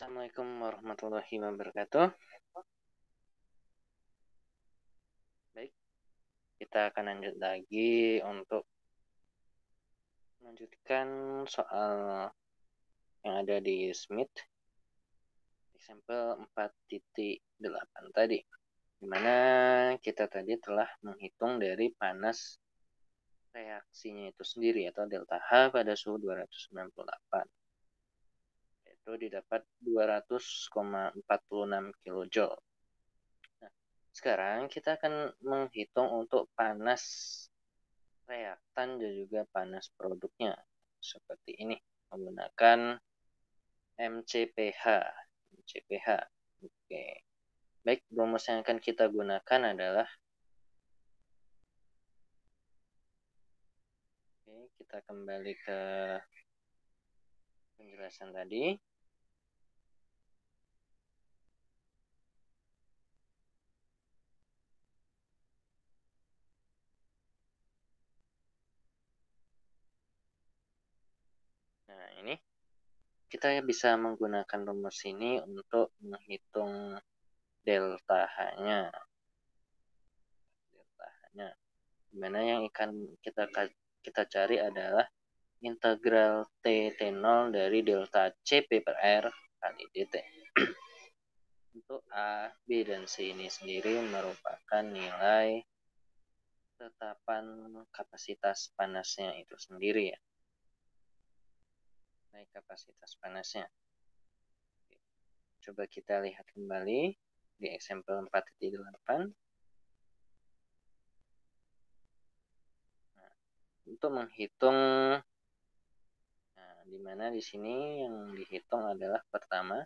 Assalamualaikum warahmatullahi wabarakatuh. Baik, kita akan lanjut lagi untuk melanjutkan soal yang ada di Smith, example 4.8 tadi, dimana kita tadi telah menghitung dari panas reaksinya itu sendiri atau delta H pada suhu 298. Itu didapat 200,46 kJ. Nah, sekarang kita akan menghitung untuk panas reaktan dan juga panas produknya. Seperti ini, menggunakan MCPH. MCPH. Oke. Baik, rumus yang akan kita gunakan adalah kita kembali ke penjelasan tadi. Nah, ini kita bisa menggunakan rumus ini untuk menghitung delta H-nya. Delta H-nya. Dimana yang akan kita cari adalah integral T0 dari delta CP per R kali dt. Untuk A, B, dan C ini sendiri merupakan nilai tetapan kapasitas panasnya itu sendiri ya. Nilai kapasitas panasnya. Coba kita lihat kembali di example 4.8. Nah, untuk menghitung, di mana di sini yang dihitung adalah pertama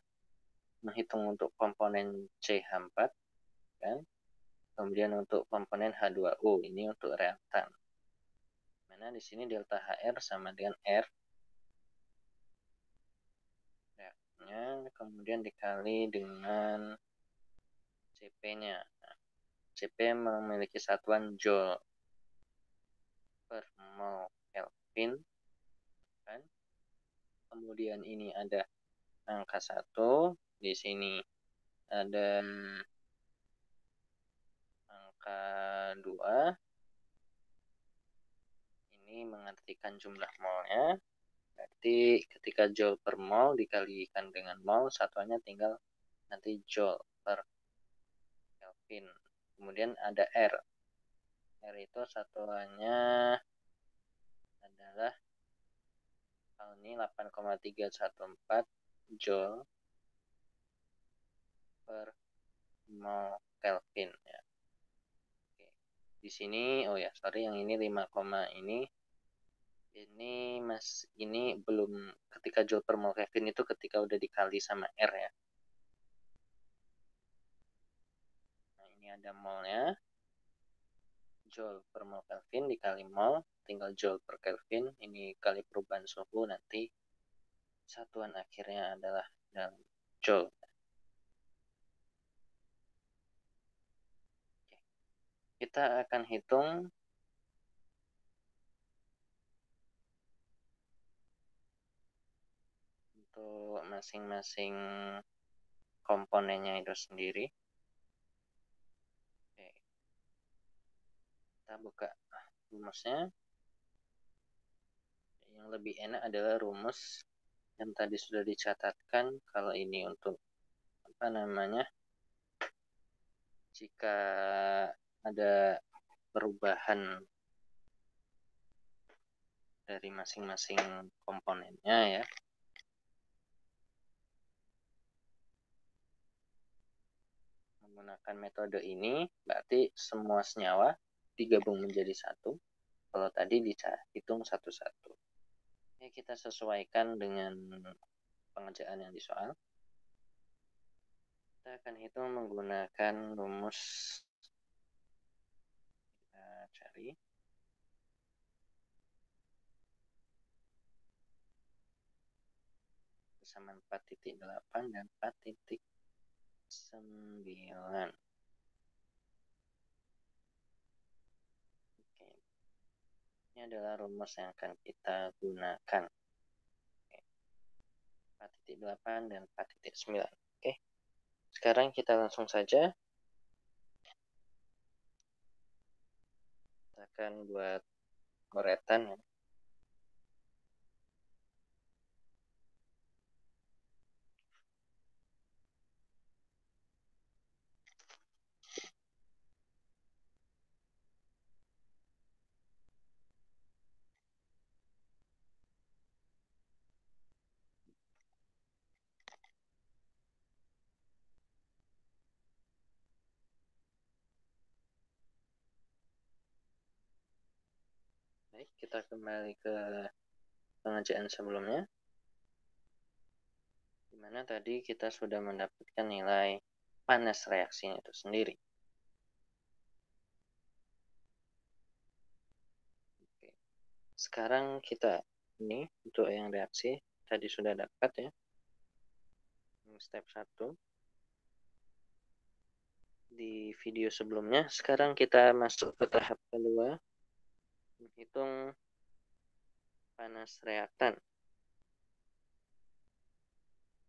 menghitung untuk komponen CH4 kan. Kemudian untuk komponen H2O ini untuk reaktan. Mana di sini delta HR sama dengan R reaktannya, kemudian dikali dengan CP-nya. Nah, CP memiliki satuan Joule per mol Kelvin kan. Kemudian ini ada angka 1, di sini ada angka 2. Ini mengartikan jumlah molnya. Berarti ketika Joule per mol dikalikan dengan mol, satuannya tinggal nanti Joule per Kelvin. Kemudian ada R. R itu satuannya adalah ini 8,314 Joule per mol Kelvin ya. Oke. Di sini yang ini 5, ini belum, ketika Joule per mol Kelvin itu ketika udah dikali sama R ya. Nah, ini ada molnya. Joule per mol Kelvin dikali mol, tinggal Joule per Kelvin, ini kali perubahan suhu, nanti satuan akhirnya adalah dalam Joule. Oke. Kita akan hitung untuk masing-masing komponennya itu sendiri. Oke. Kita buka rumusnya. Yang lebih enak adalah rumus yang tadi sudah dicatatkan. Kalau ini untuk jika ada perubahan dari masing-masing komponennya ya. Menggunakan metode ini berarti semua senyawa digabung menjadi satu. Kalau tadi dihitung satu-satu. Ini kita sesuaikan dengan pengerjaan yang di soal. Kita akan hitung menggunakan rumus. Kita cari. Bersama 4.8 dan 4.9. Oke. Ini adalah rumus yang akan kita gunakan. Oke. 4.8 dan 4.9. Oke. Sekarang kita langsung saja. Kita akan buat coretan ya. Baik, kita kembali ke pengerjaan sebelumnya, di mana tadi kita sudah mendapatkan nilai panas reaksinya itu sendiri. Oke. Sekarang kita ini untuk yang reaksi tadi sudah dapat ya. Ini step 1. Di video sebelumnya, sekarang kita masuk ke tahap kedua, menghitung panas reaktan.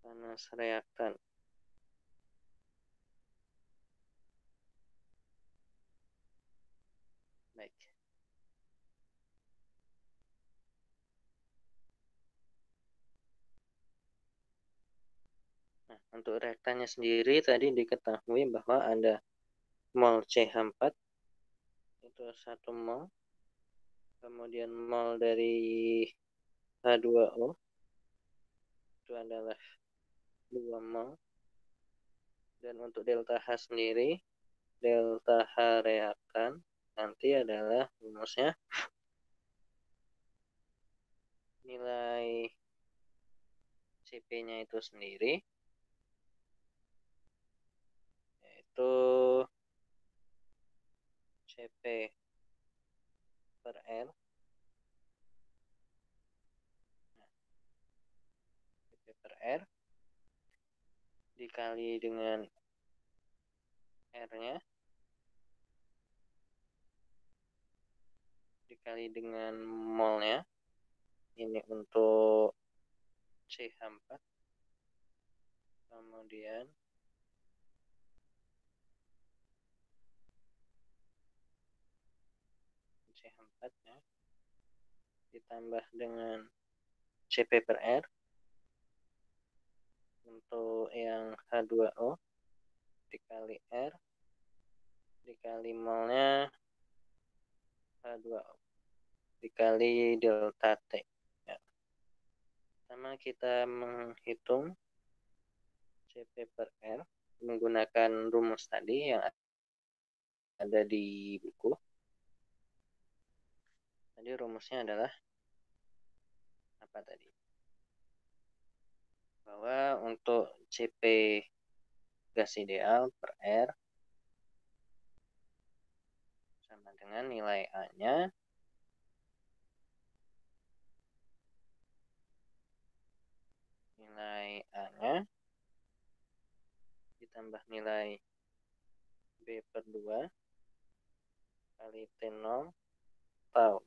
Panas reaktan. Baik. Nah, untuk reaktannya sendiri tadi diketahui bahwa ada mol CH4 itu 1 mol, kemudian mol dari H2O itu adalah 2 mol, dan untuk delta H sendiri, delta H reaktan nanti adalah rumusnya nilai CP-nya itu sendiri, yaitu CP per R. Nah, CP per R dikali dengan R-nya dikali dengan molnya. Ini untuk CH4. Kemudian CH4 ya, ditambah dengan CP per R untuk yang H2O dikali R dikali molnya H2O dikali delta T ya. Pertama kita menghitung CP per R menggunakan rumus tadi yang ada di buku. Tadi rumusnya adalah apa tadi? Bahwa untuk CP gas ideal per R sama dengan nilai A-nya ditambah nilai B per 2 kali T0 tau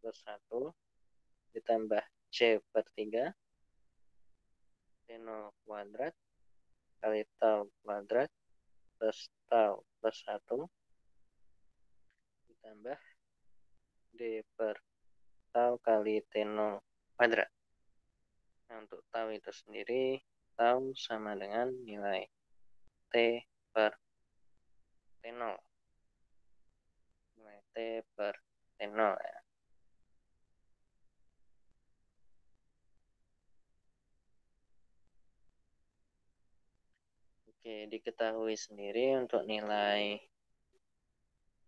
plus 1 ditambah C per 3 T0 kuadrat kali tau kuadrat plus tau plus 1 ditambah D per tau kali T0 kuadrat. Nah, untuk tau itu sendiri, tau sama dengan nilai T per T0. Nilai T per T0 ya. Oke, diketahui sendiri untuk nilai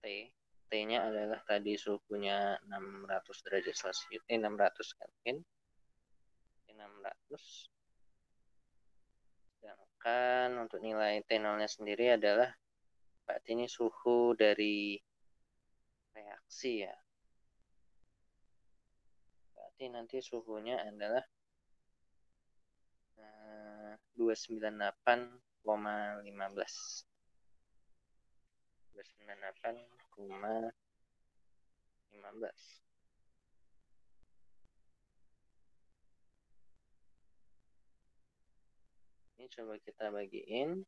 T. T-nya adalah tadi suhunya 600 derajat Celcius, 600 Kelvin. 600. Sedangkan untuk nilai T0-nya sendiri adalah berarti ini suhu dari reaksi ya. Berarti nanti suhunya adalah 298,15. 298,15. coba kita bagiin.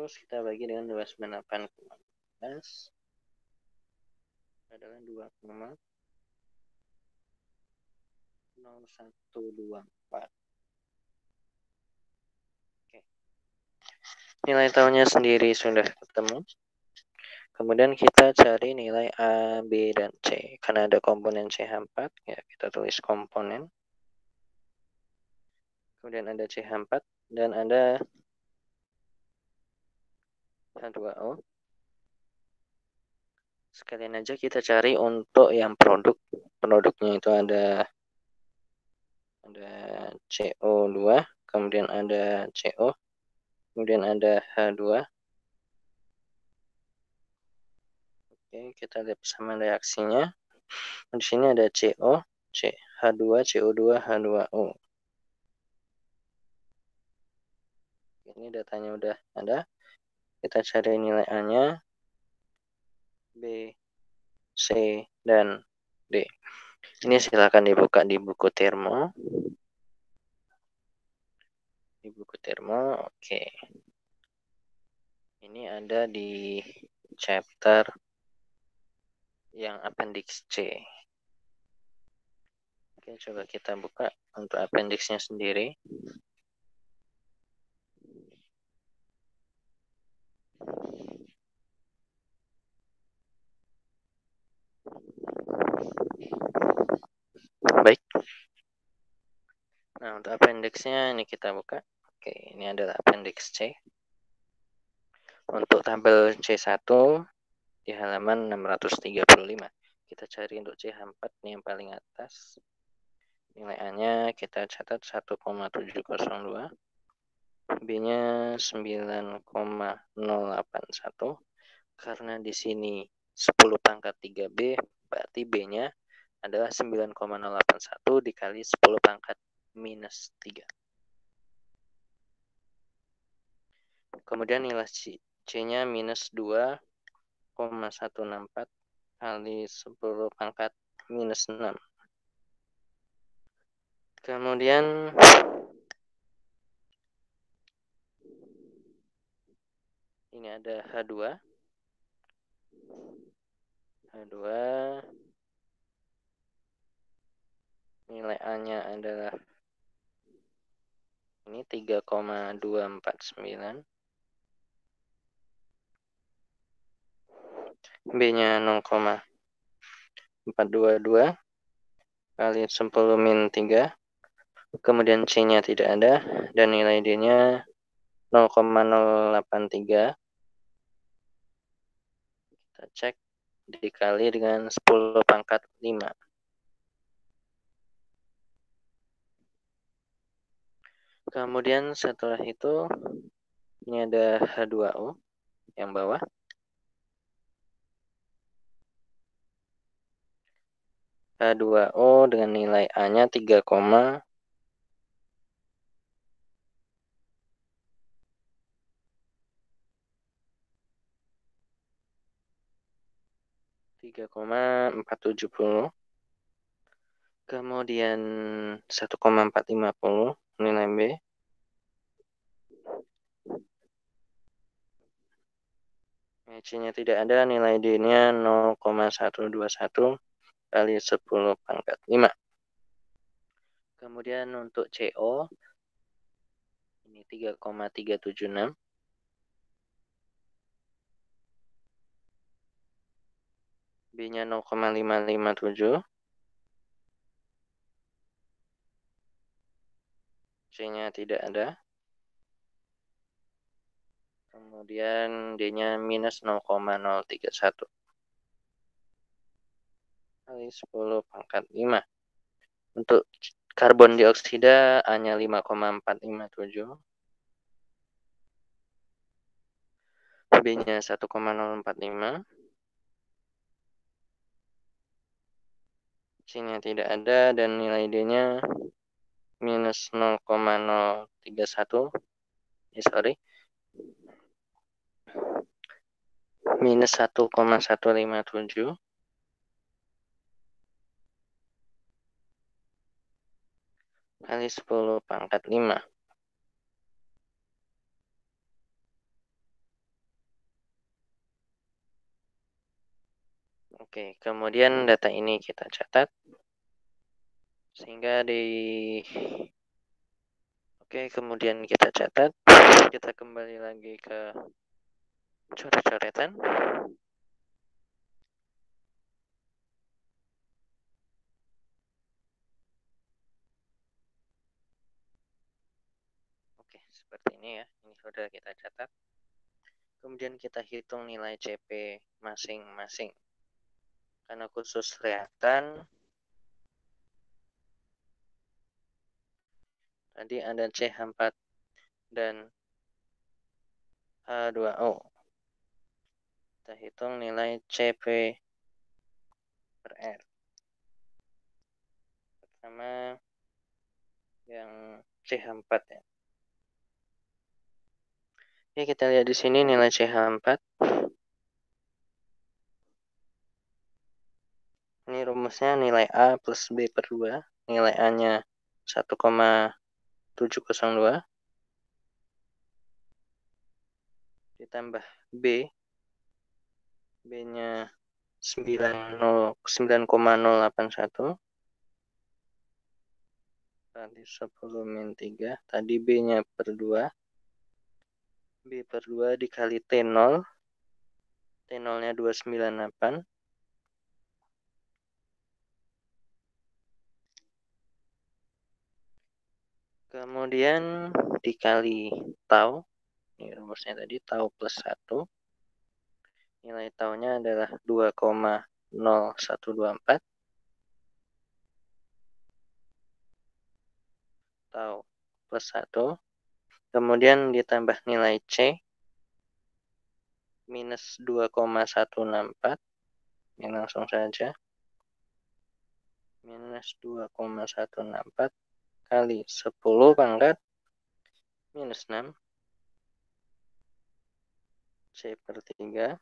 Kita bagi dengan 298,15 adalah 2,0124. Oke. Nilai tahunnya sendiri sudah ketemu. Kemudian kita cari nilai A, B, dan C. Karena ada komponen CH4, ya kita tulis komponen. Kemudian ada CH4 dan ada H2O. Sekalian aja kita cari untuk yang produk. Produknya itu ada CO2, kemudian ada CO, kemudian ada H2. Oke, kita lihat bersama reaksinya. Di sini ada CO, H2, CO2, H2O. Ini datanya udah ada. Kita cari nilai A-nya, B, C, dan D. Ini silakan dibuka di buku termo. Di buku termo, oke. Ini ada di chapter yang appendix C. Oke, coba kita buka untuk appendixnya sendiri. Baik. Nah, untuk appendixnya ini kita buka. Oke, ini adalah appendix C. Untuk tabel C1 di halaman 635. Kita cari untuk CH4 ini yang paling atas. Nilai A-nya kita catat 1,702. B-nya 9,081. Karena di sini 10 pangkat 3B, berarti B-nya adalah 9,081 dikali 10 pangkat minus 3. Kemudian nilai C-nya minus 2,164 kali 10 pangkat minus 6. Kemudian ini ada H2. H2 nilai A-nya adalah ini 3,249. B-nya 0,422 kali 10 min 3. Kemudian C-nya tidak ada dan nilai D-nya 0,083. Kita cek dikali dengan 10 pangkat 5. Kemudian setelah itu ini ada H2O yang bawah. H2O dengan nilai A-nya 3,3,4 3,470. Kemudian 1,450 nilai B. C-nya tidak ada, nilai D-nya 0,121 kali 10 pangkat 5. Kemudian untuk CO ini 3,376. B-nya 0,557. C-nya tidak ada. Kemudian D-nya minus 0,031 kali 10 pangkat 5. Untuk karbon dioksida A-nya 5,457. B-nya 1,045. C-nya tidak ada dan nilai D-nya minus 0,031, sorry, minus 1,157 kali 10 pangkat 5. Oke, kemudian data ini kita catat sehingga kemudian kita catat, kita kembali lagi ke coret-coretan. Oke, seperti ini ya. Ini sudah kita catat. Kemudian kita hitung nilai CP masing-masing. Karena khusus reaktan, tadi ada CH4 dan H2O. Kita hitung nilai CP per R. Pertama yang CH4 ya. Oke, kita lihat di sini nilai CH4. Ini rumusnya nilai A plus B per 2. Nilai A-nya 1,702 ditambah B. B-nya 9,081. Tadi 10 min 3. Tadi B-nya per 2. B per 2 dikali T0. T0-nya 298. Kemudian dikali tau. Ini rumusnya tadi tau plus 1. Nilai taunya adalah 2,0124. Tau plus 1. Kemudian ditambah nilai C minus 2,164. Ini langsung saja. Minus 2,164 kali 10 pangkat minus 6. C per 3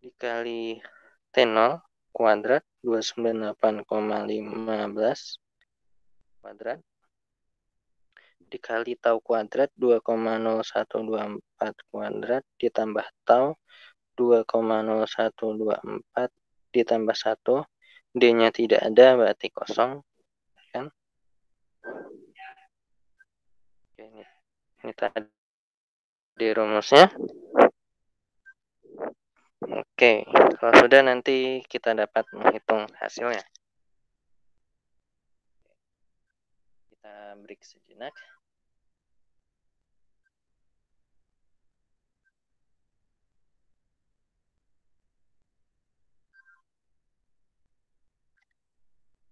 dikali T0 kuadrat 298,15 kuadrat dikali tau kuadrat 2,0124 kuadrat ditambah tau 2,0124 ditambah 1. D-nya tidak ada, berarti kosong. Kan? Oke, ini tadi rumusnya. Oke, kalau sudah nanti kita dapat menghitung hasilnya. Kita break sejenak.